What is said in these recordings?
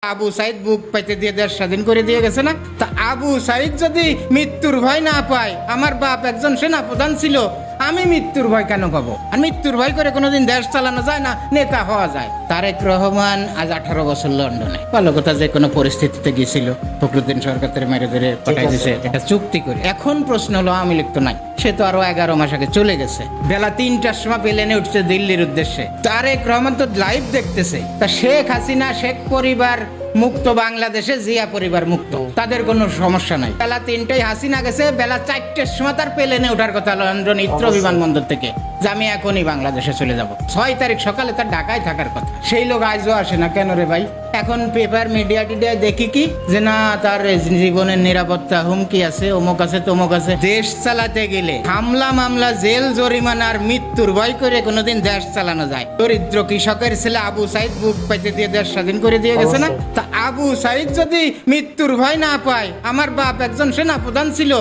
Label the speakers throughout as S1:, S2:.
S1: আবু সাইদ বুক পাইতে দিয়ে দেশ স্বাধীন করে দিয়ে গেছে না? তা আবু সাইদ যদি মৃত্যুর ভয় না পায়, আমার বাপ একজন সেনা প্রধান ছিল, আমি মৃত্যুর ভয় কেন পাবো? আর মৃত্যুর ভয় করে কোনোদিন দেশ চালানো যায় না, নেতা হওয়া যায়। তারেক রহমান আজ 18 বছর লন্ডনে, ভালো কথা, যে কোনো পরিস্থিতিতে গিয়েছিল, ফখরুদ্দিন সরকারের মেরে ধরে পাঠাই দিয়েছে, এটা চুক্তি করে। এখন প্রশ্ন হলো, আওয়ামী লীগ তো নাই, সে তো আরো 11 মাস আগে চলে গেছে। বেলা 3টার সময় প্লেনে উঠছে দিল্লির উদ্দেশ্যে। তারেক রহমান তো লাইভ দেখতেছে। তা শেখ হাসিনা, শেখ পরিবার মুক্ত বাংলাদেশে, জিয়া পরিবার মুক্ত, তাদের কোনো সমস্যা নাই। বেলা 3টায় হাসিনা গেছে, বেলা 4টার সময় তার প্লেনে ওঠার কথা লন্ডন হিথ্রো বিমানবন্দর থেকে, যে আমি এখনই বাংলাদেশে চলে যাব। 6 তারিখ সকালে তার ঢাকায় থাকার কথা। সেই লোক আজও আসে না কেন রে ভাই? এখন পেপার মিডিয়া টিডিয়া দেখি কি যে না, তার জীবনের নিরাপত্তা হুমকি আছে, অমুক আছে, তমুক আছে। দেশ চালাতে গেলে হামলা মামলা, জেল জরিমানা আর মৃত্যুর ভয় করে কোনোদিন দেশ চালানো যায়? দরিদ্র কৃষকের ছেলে আবু সাইদ বুক পাইতে দিয়ে দেশ স্বাধীন করে দিয়ে গেছে না? তা আবু সাইদ যদি মৃত্যুর ভয় না পায়, আমার বাপ একজন সেনা প্রধান ছিল,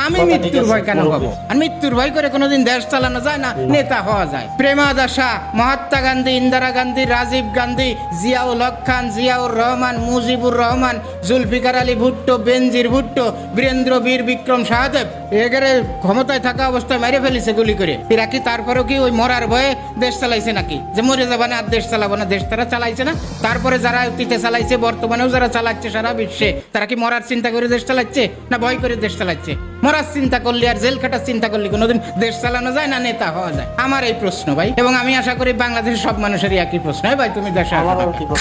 S1: আমি মৃত্যুর ভয় কেন পাবো? আর মৃত্যুর ভয় করে কোনোদিন দেশ চালানো যায় না, নেতা হওয়া যায়। প্রেমাদাসা মহাত্মা গান্ধী, ইন্দিরা গান্ধী, রাজীব গান্ধী, জিয়াউল হক খান, জিয়াউর রহমান, মুজিবুর রহমান, জুলফিকার আলী ভুট্টো, বেনজির ভুট্টো, বীরেন্দ্র বীর বিক্রম সাহাদেব, এগারে ক্ষমতায় থাকা অবস্থায় মেরে ফেলেছে গুলি করে। এরা কি তারপরেও কি ওই মরার ভয়ে দেশ চালাইছে নাকি? যে মরে যাবে না আর দেশ চালাবো না, দেশ তারা চালাইছে না? তারপরে যারা অতীতে চালাইছে, বর্তমানেও যারা চালাচ্ছে সারা বিশ্বে, তারা কি মরার চিন্তা করে দেশ চালাচ্ছে না ভয় করে দেশ চালাচ্ছে? মরার চিন্তা করলে আর জেল খাটার চিন্তা করলে কোনোদিন দেশ চালানো যায় না, নেতা হওয়া যায়? আমার এই প্রশ্ন ভাই, এবং আমি আশা করি বাংলাদেশের সব মানুষেরই একই প্রশ্ন। ভাই তুমি দেশে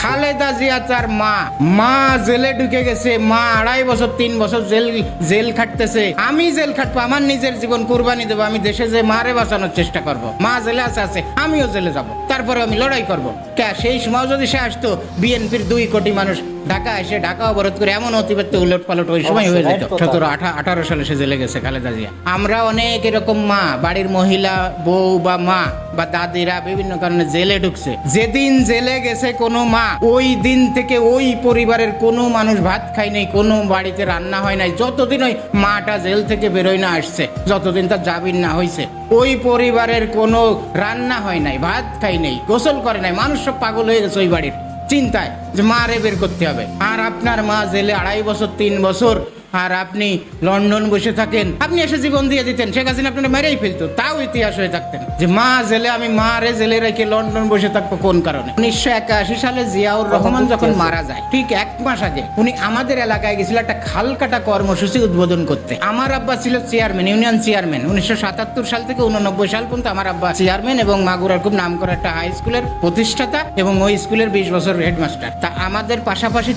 S1: খালেদা জিয়া, তার মা জেলে ঢুকে গেছে, মা 2.5 বছর 3 বছর জেল খাটতেছে। আমি জেল খাটবো, আমার নিজের জীবন কুরবানি দেবো, আমি দেশে যে মারে বাঁচানোর চেষ্টা করব। মা জেলে আছে, আমিও জেলে যাব, তারপরে আমি লড়াই করবো। সেই সময় যদি সে আসতো, বিএনপির 2 কোটি মানুষ ঢাকা এসে ঢাকা অবরোধ করে এমন অতিবাহিত উলট পালট ওই সময় হয়ে যেত। 17-18 সালে সে জেলে গেছে খালেদা জিয়া। আমরা অনেক এরকম মা, বাড়ির মহিলা বউ বা মা বা দাদিরা বিভিন্ন কারণে জেলে ঢুকছে। যেদিন জেলে গেছে কোনো মা, ওই দিন থেকে ওই পরিবারের কোনো মানুষ ভাত খায় নাই, কোনো বাড়িতে রান্না হয় নাই, যতদিন ওই মাটা জেল থেকে বেরোয় না আসছে, যতদিন তার জামিন না হয়েছে, ওই পরিবারের কোনো রান্না হয় নাই, ভাত খাই নাই, গোসল করে নাই। মানুষ সব পাগল হয়ে গেছে ওই বাড়ির চিন্তায় যে মারে বের করতে হবে। আর আপনার মা জেলে 2.5 বছর 3 বছর, আর আপনি লন্ডন বসে থাকেন। আপনি এসে জীবন দিয়ে দিতেন, শেখ হাসিনা আপনারা মেরেই ফেলতো, তাও ইতিহাস হয়ে থাকতেন যে মা জেলে, আমি মারে জেলে রেখে লন্ডন বসে থাকবো কোন কারণে? 1981 সালে জিয়াউর রহমান যখন মারা যায়, ঠিক 1 মাস আগে উনি আমাদের এলাকায় গেছিল একটা খাল কাটা কর্মসূচি উদ্বোধন করতে। আমার আব্বা ছিল চেয়ারম্যান, ইউনিয়ন চেয়ারম্যান। 1977 সাল থেকে 1989 সাল পর্যন্ত আমার আব্বা চেয়ারম্যান এবং মাগুরার খুব নাম করা একটা হাই স্কুলের প্রতিষ্ঠাতা এবং ওই স্কুলের 20 বছর হেডমাস্টার। তা আমাদের পাশাপাশি